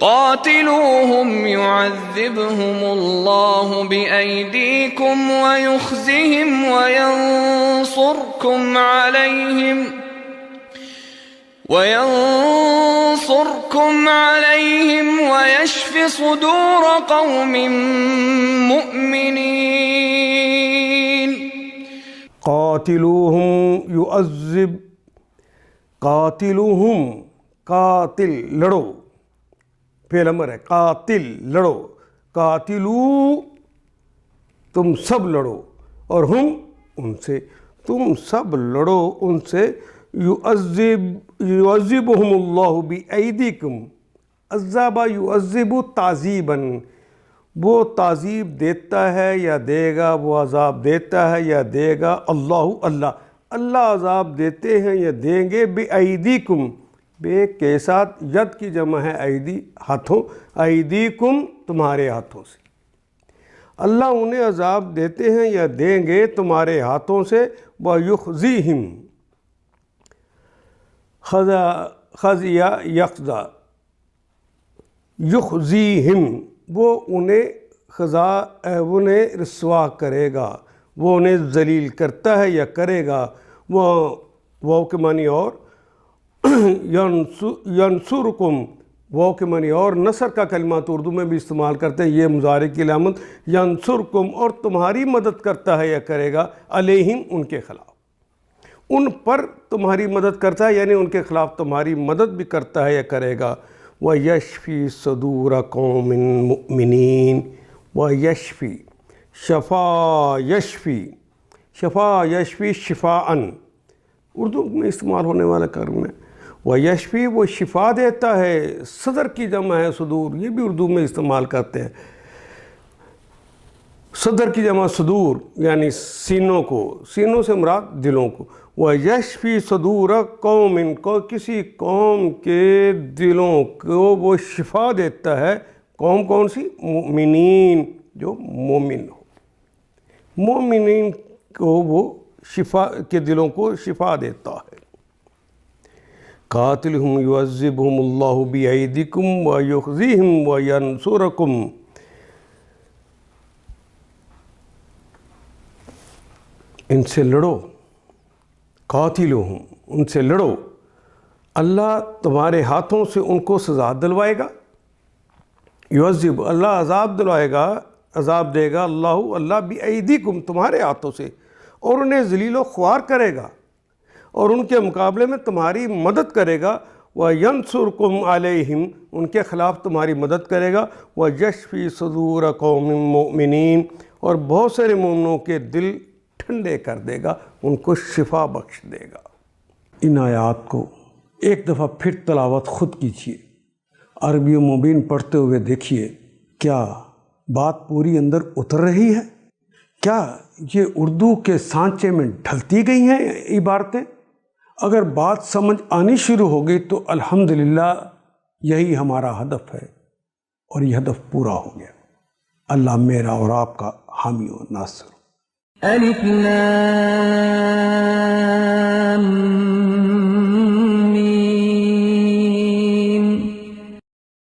قاتلوهم يعذبهم الله بأيديكم ويخزهم وينصركم عليهم ويشف صدور قوم مؤمنين. قاتلوہم یعذب، قاتلوہم، قاتل لڑو، فعل امر ہے، قاتل لڑو، قاتلو تم سب لڑو، اور ہم ان سے، تم سب لڑو ان سے، یعذبہم اللہ بایدیکم، عذاب یعذب تعذیباً، وہ تعذیب دیتا ہے یا دے گا، وہ عذاب دیتا ہے یا دے گا، اللہ عذاب دیتے ہیں یا دیں گے، بایدیکم، بے کے ساتھ ید کی جمع ہے ایدی، ہاتھوں، ایدیکم تمہارے ہاتھوں سے، اللہ انہیں عذاب دیتے ہیں یا دیں گے تمہارے ہاتھوں سے، وَيُخْزِيهِمْ، خزیا یخزا، یخزیہم، وہ انہیں رسوا کرے گا، وہ انہیں ذلیل کرتا ہے یا کرے گا، وہ کے معنی اور، ینصرکم، وہ کے معنی اور، نصر کا کلمہ تو اردو میں بھی استعمال کرتے ہیں، یہ مضارع کی علامت، ینصرکم، اور تمہاری مدد کرتا ہے یا کرے گا، علیہم، ان کے خلاف، ان پر تمہاری مدد کرتا ہے، یعنی ان کے خلاف تمہاری مدد بھی کرتا ہے یا کرے گا، وَيَشْفِي صُدُورَ قَوْمٍ مُؤْمِنِينَ، وَيَشْفِي، شفا یشفی، شفا یشفی شفاءً، اردو میں استعمال ہونے والا کرم ہے، وَيَشْفِي، وہ شفا دیتا ہے، صدر کی جمع ہے صدور، یہ بھی اردو میں استعمال کرتے ہیں، صدر کی جمع صدور، یعنی سینوں کو، سینوں سے مراد دلوں کو، وَيَشْفِي صُدُورَ قَوْمٍ، کسی قوم کے دلوں کو وہ شفا دیتا ہے، قوم کون سی؟ مؤمنین، جو مومن ہو، مومنین کو وہ شفا کے دلوں کو شفا دیتا ہے. قاتلہم یعذبہم اللہ بایدیکم ویخزیہم وینصرکم، ان سے لڑو، قاتلوہم، ان سے لڑو، اللہ تمہارے ہاتھوں سے ان کو سزا دلوائے گا، یعذب، اللہ عذاب دلوائے گا، عذاب دے گا، اللہ بایدیکم، تمہارے ہاتھوں سے، اور انہیں ذلیل و خوار کرے گا، اور ان کے مقابلے میں تمہاری مدد کرے گا، وَيَنْصُرْكُمْ عَلَيْهِمْ، ان کے خلاف تمہاری مدد کرے گا، وَيَشْفِي صُدُورَ قَوْمٍ مُؤْمِنِينَ، اور بہت سارے مومنوں کے دل ٹھنڈے کر دے گا، ان کو شفا بخش دے گا. ان آیات کو ایک دفعہ پھر تلاوت خود کیجیے، عربی و مبین پڑھتے ہوئے دیکھیے، کیا بات پوری اندر اتر رہی ہے؟ کیا یہ اردو کے سانچے میں ڈھلتی گئی ہیں عبارتیں؟ اگر بات سمجھ آنی شروع ہو گئی تو الحمدللہ یہی ہمارا ہدف ہے، اور یہ ہدف پورا ہو گیا. اللہ میرا اور آپ کا حامی و ناصر. الف لام